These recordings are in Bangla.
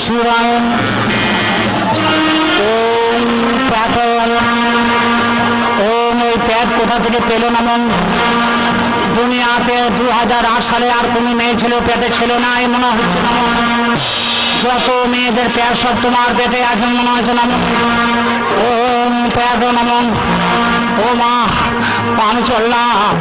শিবায় ওম প্যাট ওম। এই প্যাট কোথা থেকে পেল নামন? দুনিয়াতে 2008 সালে আর কোনো মেয়ে ছিল পেটে ছিল না এই মনে হচ্ছে নামন। যত মেয়েদের প্যাট সব তোমার পেটে আছে মনে হচ্ছে নামন। ওম প্যাট নামন। ও মা আমি চললাম।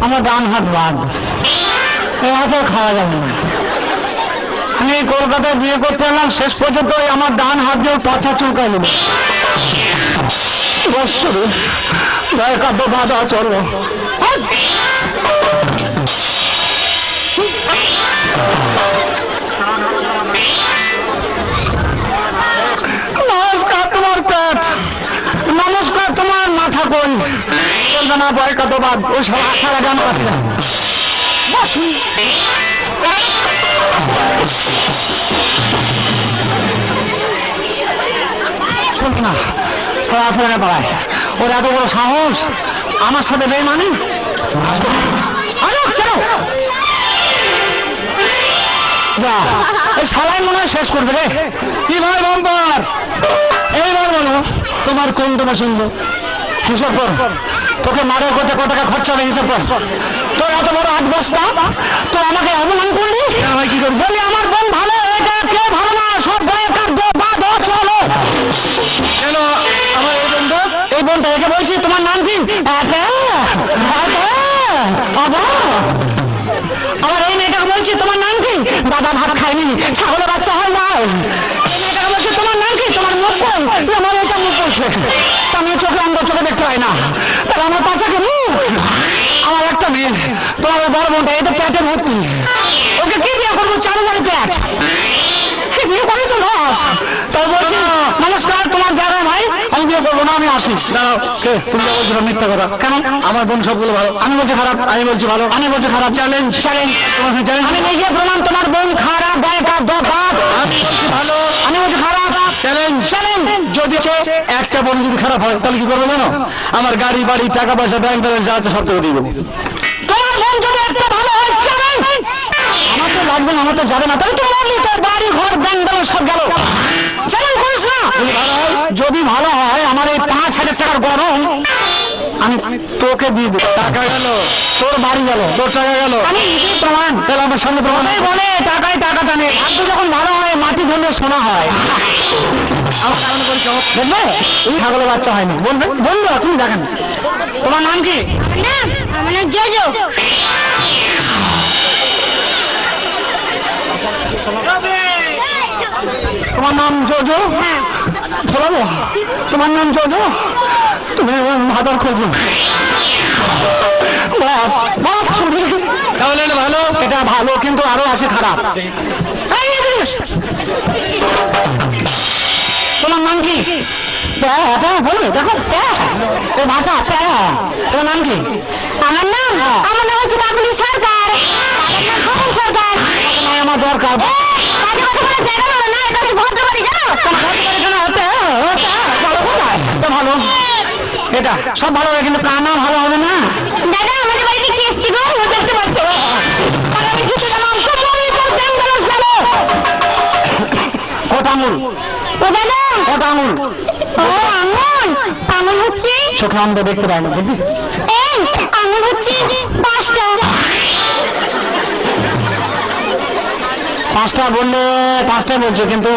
আমার ডান হাত বাদ, এই হাতে খাওয়া যাবে না। আমি কলকাতায় বিয়ে করতে এলাম, শেষ পর্যন্ত আমার ডান হাত দিয়ে পাছা চুলকাই নেব। কাদ্য বাঁধা চলো। নমস্কার তোমার পেট, নমস্কার তোমার মাথা কই চলবে না বয় কত বাদ ওই সব আশা লাগানো আছে। চলবে না সরাসরি পাড়ায় ওর এত বড় সাহস আমার সাথে বেইমানি। সবাই মনে হয় শেষ করবে রে। কি ভাই বাম্পার, এইবার বলো তোমার কোনটা পছন্দ? হিসাব কর, তোকে মারের করতে কত টাকা খরচা হবে হিসাব কর। তোর এত বড় 8 বস্তা, তো আমাকে অপমান করলি। কি করবি? বলি আমার বোন ভালো, এটা কে ভালো না? সব গায়ে কাটবো বা 10 হলো কেন? আমার এই বোনটা একে বলছি তোমার নাম কি? আমার এই মেয়েটাকে বলছি তোমার নাম কি? দাদা ভাত খায়নি, ছাগলের বাচ্চা হয় না। এই মেয়েটাকে বলছি তোমার নাম কি? তোমার মুখ কই? আমার এটা মুখ করছে, আমি চোখে অন্ধ, চোখে দেখতে হয় না, তাহলে আমার পাচাকে মুখ। আমার একটা মেয়ে, তোমার বড় বোনটা এটা পেটে ভর্তি, ওকে কি বিয়ে করবো? 4 বাড়ি পেট, কি বিয়ে করে তো লস। তাই বলছি নমস্কার তোমার জায়গায় ভাই, আমি বিয়ে করবো না, আমি আসি। দাঁড়াও, কে তুমি বলছো মিথ্যা কথা? কেন? আমার বোন সবগুলো ভালো, আমি বলছি খারাপ, আমি বলছি ভালো, আমি বলছি খারাপ। চ্যালেঞ্জ, চ্যালেঞ্জ, আমি নিজে প্রমাণ তোমার বোন খারাপ, গায়ে কাপ দরকার। আমি বলছি ভালো, আমি বলছি খারাপ। Challenge, challenge. যদি একটা বোন যদি খারাপ হয় তাহলে কি করবো জানো? আমার গাড়ি বাড়ি টাকা পয়সা ব্যাংক ব্যালেন্স যা আছে সব থেকে দিয়ে দেবো। তোমার বোন যদি একটা ভালো হয় চ্যালেঞ্জ। আমার তো লাগবে না, আমার তো যাবে না, তাহলে তো বললি তোর বাড়ি ঘর ব্যাংক ব্যালেন্স সব গেল। চ্যালেঞ্জ করিস না। যদি ভালো হয় আমার এই 5,000 টাকার গরম আমি তোকে দিয়ে দেবো। টাকা গেল, তোর বাড়ি গেল, তোর টাকা গেল, আমি প্রমাণ। তাহলে আমার সামনে প্রমাণ বলে টাকায় টাকাটা নেই। ভাগ্য যখন ভালো হয় মাটি ধরলে শোনা হয়। আমার কারণ করে দেখবে এই ছাগলের বাচ্চা হয়নি। বলবে বললো তুমি দেখেন। তোমার নাম কি? আমার নাম জোজো। তোমার নাম জোজো? হ্যাঁ। তোমার নাম জোজো? তুমি ভাতার খোঁজো। তাহলে ভালো, এটা ভালো, কিন্তু আরো আছে খারাপ। তোমার নাম কি? বলো দেখো ভাষা। তোমার নাম কি? আমার নাম হচ্ছে কাকুলি সরকার। সরকার আমার দরকার। ভালো, এটা সব ভালো হবে, কিন্তু কার নাম ভালো হবে না। দাদা আমাদের বাড়িতে কি এসছি গো? দেখতে পাচ্ছ কত আঙুল? ও দাদা কত আঙুল? ও আঙুল, আঙুল হচ্ছে চোখে অন্ধ দেখতে পায় না, বুঝলি? এই আঙুল হচ্ছে 5টা। 5টা বললে 5টা বলছো, কিন্তু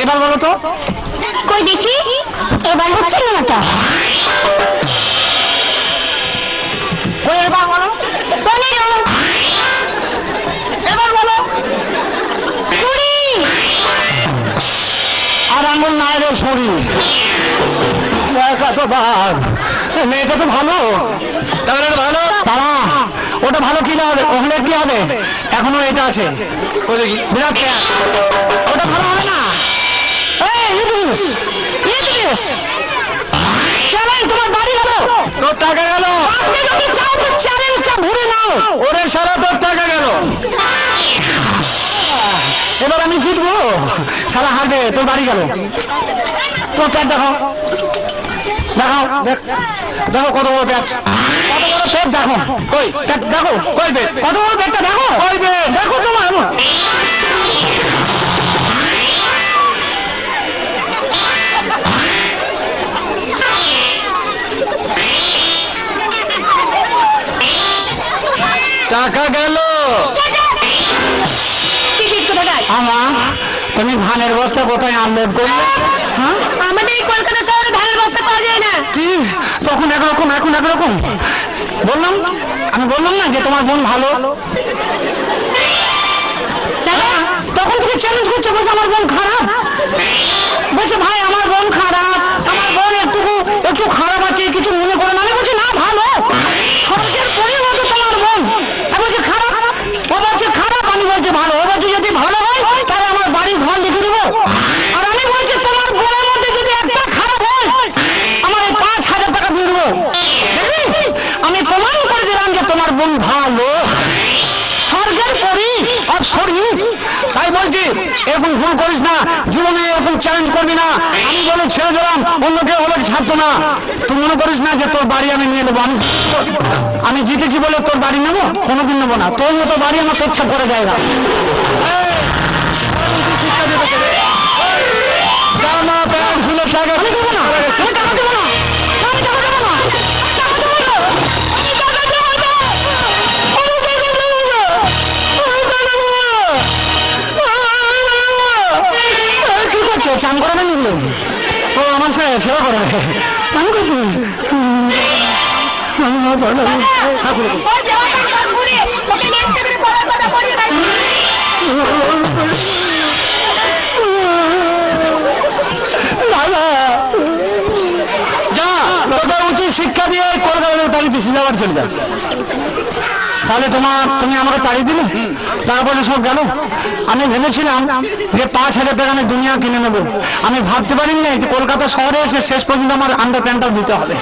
এবার বলো তো কই দেখি। এবার হচ্ছে 9টা। এবার বলো 15। এবার বলো 20। আর আঙুল নাই রে শরীর। মেয়েটা তো ভালো, তাহলে ভালো। তারা ওটা ভালো কি হবে, ওখানে কি হবে, এখনো এটা আছে বিরাট প্যাচ, ওটা ভালো হবে না। তোমার বাড়ি গেল, তোর টাকা গেল, চ্যালেঞ্জটা ভুলে নাও। ওরে সারা তোর টাকা গেল, এবার আমি জিতবো, সারা হারবে, তোর বাড়ি গেল। তোর প্যাট দেখাও, দেখাও, দেখো কত বড় প্যাট, কত বড় প্যাট দেখো, কই প্যাট দেখো, কই বেট, কত বড় প্যাটটা দেখো, কই বেট দেখো তোমার। টাকা গেল। আমার তুমি ধানের বস্তা কোথায় আনলোড করলে? হ্যাঁ, আমাদের এই কলকাতা শহরে ধানের বস্তা পাওয়া যায় না। কি তখন একরকম, এখন একরকম। বললাম, আমি বললাম না যে তোমার বোন ভালো। তখন তুমি চ্যালেঞ্জ করছো, বলছো আমার বোন খারাপ, বলছো ভাই আমার বোন খারাপ, আমার বোন একটু খারাপ আছে, কিছু মনে করে না। আমি বলছি না ভালো, সবচেয়ে পরিণত তোমার বোন। আমি বলছি খারাপ, ও বলছে খারাপ, আমি বলছি ভালো। ও বলছে যদি ভালো হয় তাহলে আমার বাড়ির ঘর লিখে দেবো। আর আমি বলছি তোমার বোনের মধ্যে যদি একটা খারাপ হয় আমার 5,000 টাকা দিয়ে দেবো। আমি প্রমাণ করে দিলাম যে তোমার বোন ভালো, স্বর্গের পরি অপসরি। তাই বলছি এরকম ভুল করিস না, জীবনে এরকম চ্যালেঞ্জ করবি না। আমি বলে ছেড়ে দিলাম, অন্য কেউ হলে ছাড়তো না। তুই মনে করিস না যে তোর বাড়ি আমি নিয়ে নেবো। আমি জিতেছি বলে তোর বাড়ি নেবো, কোনোদিন নেবো না। তোর মতো বাড়ি আমার পেচ্ছা করে যায় না। আমি দেবো না, আমি টাকা দেবো না, আমি টাকা দেবো না। কি করছো, চান করে না নিল? ও আমার সাথে সেবা করে, আমি করছি শিক্ষা দিয়ে কলকাতা তাড়ি পিছিয়ে যাওয়ার চলে যাবে। তাহলে তুমি আমাকে তাড়িয়ে দিলে, তারপরে সব গেল। আমি ভেবেছিলাম যে 5,000 টাকা আমি দুনিয়া কিনে নেব। আমি ভাবতে পারিনি যে কলকাতা শহরে এসে শেষ পর্যন্ত আমার আন্ডার প্যান্টটাও দিতে হবে।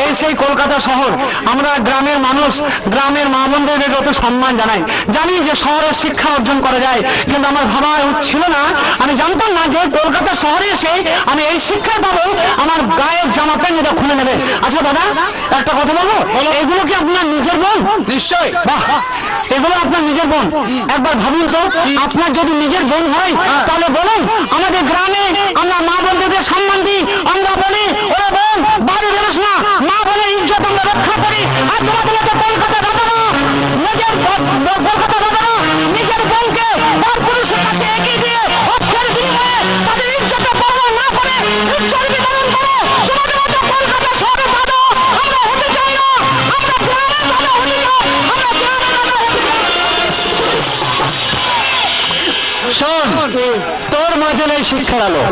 এই সেই কলকাতা শহর, আমরা গ্রামের মানুষ, গ্রামের মা বোনদের যত সম্মান জানাই, জানি যে শহরের শিক্ষা অর্জন করা যায়, কিন্তু আমার ভাবা ছিল না, আমি জানতাম না যে কলকাতা শহরে এসে আমি এই শিক্ষা পাবো, আমার গায়ের জামা প্যান্ট এটা খুলে নেবে। আচ্ছা দাদা একটা কথা বলবো, এগুলো কি আপনার নিজের বোন? নিশ্চয়, বাহ, এগুলো আপনার নিজের বোন। একবার ভাবুন তো, আপনার যদি নিজের বোন হয় তাহলে বলুন, আমাদের গ্রামে আমরা মা বোনদের সম্মান দিই, আমরা বলি ওরা বোন বাড়ি বেরোস না, মা বলে ইজ্জত আমরা রক্ষা করি। আর তোমাদের মতো কলকাতা দাদা না, নিজের কলকাতা দাদা না, নিজের বোনকে তার পুরুষের কাছে এগিয়ে দিয়ে অর্থের বিনিময়ে তাদের ইজ্জতে পরোয়া না করে উৎসর বিতরণ করে। তোমাদের মতো কলকাতা শহরে দাদা আমরা হতে চাই না, আমরা গ্রামের দাদা হতে চাই, আমরা গ্রামের দাদা হতে চাই। শোন, তোর মাঝে এই শিক্ষার আলো।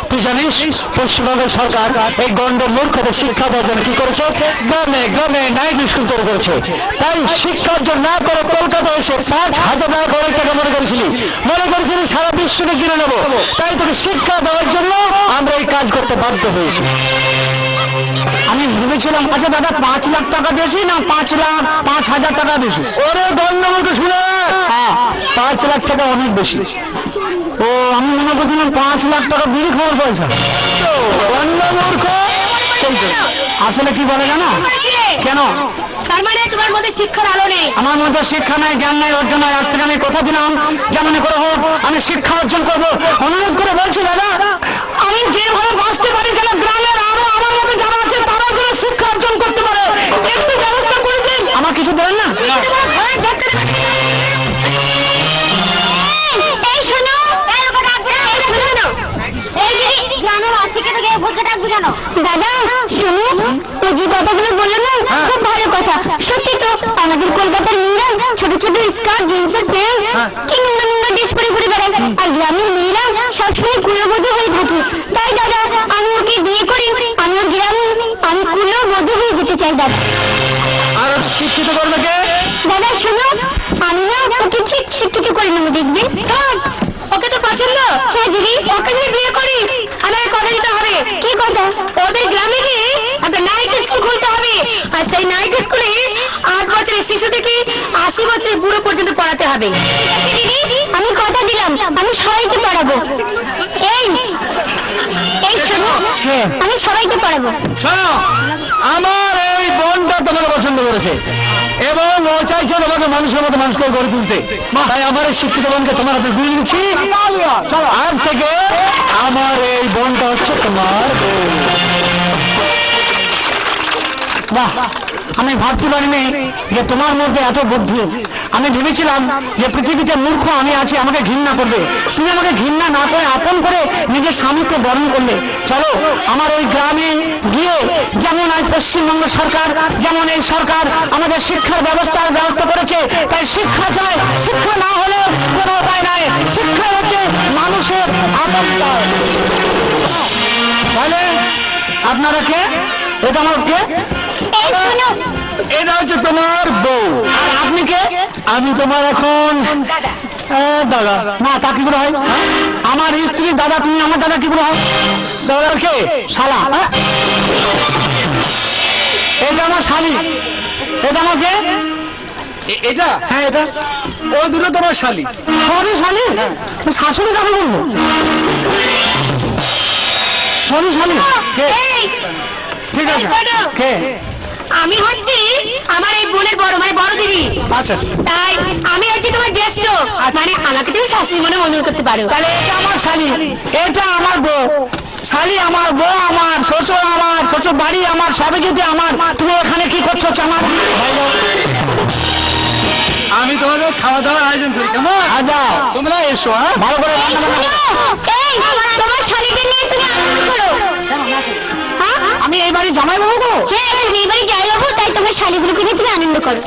তুই জানিস পশ্চিমবঙ্গের সরকার এই গন্ডের মূর্খদের শিক্ষা দেওয়ার জন্য কি করেছে? গ্রামে গ্রামে নাইট স্কুল তৈরি করেছে। তাই শিক্ষা অর্জন না করে কলকাতা এসে 5,000 টাকা করে টাকা মনে করেছিলি সারা বিশ্বকে কিনে নেবো। তাই তোকে শিক্ষা দেওয়ার জন্য আমরা এই কাজ করতে বাধ্য হয়েছি। আমি ভেবেছিলাম আচ্ছা দাদা 5 লাখ টাকা দিয়েছি না 5,000 টাকা দিয়েছি। ওরে দণ্ডমূর্খ শুনে, হ্যাঁ 5 লাখ টাকা অনেক বেশি। ও আমি মনে করছিলাম 5 লাখ টাকা বিড়ি খাওয়ার পয়সা। দণ্ডমূর্খ আসলে কি বলে জানো কেন? তার মানে তোমার মধ্যে শিক্ষার আলো নেই। আমার মধ্যে শিক্ষা নাই, জ্ঞান নাই, অর্জন নাই। আজ থেকে আমি কথা দিলাম যেমন করে হোক আমি শিক্ষা অর্জন করবো। অনুরোধ করে বলছি দাদা, আমি যেভাবে বাঁচতে পারি যেন গ্রামের আরো আমার মধ্যে যারা আছে তারা যেন শিক্ষা অর্জন করতে পারে, একটু ব্যবস্থা করে দিন। আমার কিছু দেন না? দাদা শুনুন, ওই যে কথাগুলো বললেন না খুব ভালো কথা। সত্যি তো আমাদের কলকাতার মেয়েরা ছোট ছোট স্কার্ট, জিন্সের প্যান্ট কি নোংরা নোংরা ড্রেস পরে ঘুরে বেড়ায়, আর গ্রামের মেয়েরা সবসময় কুলবধূ হয়ে থাকে। তাই দাদা আমি ওকে বিয়ে করি, আমি ওর গ্রামে আমি কুলবধূ হয়ে যেতে চাই দাদা। আর শিক্ষিত করবে কে? দাদা শোনো, আমি না ওকে ঠিক শিক্ষিত করে নেবো, দেখবে। ওকে তো পছন্দ? হ্যাঁ দিদি। ওকে নিয়ে বিয়ে করি। আমাকে কথা দিতে হবে। কি কথা? ওদের গ্রামে গিয়ে একটা নাইট স্কুল খুলতে হবে, আর সেই নাইট স্কুলে 8 বছরের শিশু থেকে 80 বছরের বুড়ো পর্যন্ত পড়াতে হবে। আমি কথা দিলাম, আমি সবাইকে পড়াবো। এই শোনো, আমি সবাইকে পড়াবো। শোনো, আমার এই বোনটা তোমাকে পছন্দ করেছে এবং ও চাইছে তোমাকে মানুষের মতো মানুষকে গড়ে তুলতে। তাই আমার এই শিক্ষিত বোনকে তোমার হাতে দিয়ে দিচ্ছি। চলো, আজ থেকে আমার এই বোনটা হচ্ছে তোমার বোন। বাহ, আমি ভাবতে পারিনি যে তোমার মধ্যে এত বুদ্ধি। আমি ভেবেছিলাম যে পৃথিবীতে মূর্খ আমি আছি, আমাকে ঘৃণা করবে। তুমি আমাকে ঘৃণা না করে আপন করে নিজের স্বামীকে বরণ করলে। চলো, আমার ওই গ্রামে গিয়ে যেমন আজ পশ্চিমবঙ্গ সরকার, যেমন এই সরকার আমাদের শিক্ষার ব্যবস্থা করেছে, তাই শিক্ষা চাই। শিক্ষা না হলে কোনো উপায় নাই। শিক্ষা হচ্ছে মানুষের আপত্তায়। তাহলে আপনারা কে? এটা আমার কে? এটা হচ্ছে তোমার বউ। আর আপনি কে? আমি তোমার এখন দাদা। না, তা কি করে হয়? আমার স্ত্রী দাদা, তুমি আমার দাদা কি করে হয়? দাদার কে? শালা। এটা আমার শালি। এটা আমার কে? এটা? হ্যাঁ, এটা। ও দুটো তোমার শালি। সবই শালি? শাশুড়ি কাকে বলবো? সবই শালি। ঠিক আছে। কে? আমি হচ্ছি আমার এই বোনের বড়, মানে বড় দিদি। আচ্ছা, তাই আমি হচ্ছি তোমার জ্যেষ্ঠ, মানে আমাকে তুমি শাশুড়ি মনে মনে করতে পারো। তাহলে এটা আমার শালি, এটা আমার বউ। শালি আমার, বউ আমার, শ্বশুর আমার, শ্বশুর বাড়ি আমার, সবই যদি আমার। তুমি এখানে কি করছো? আমার আমি তোমাদের খাওয়া দাওয়ার আয়োজন করি, কেমন? যাও, তোমরা এসো। ভালো করে তোমার শালিকে নিয়ে তুমি আনন্দ করো। আমি এই বাড়ি জামাই বাবু গো। হ্যাঁ, তুমি এই বাড়ি যাই বাবু, তাই তোমার শালিগুলোকে নিয়ে তুমি আনন্দ করো।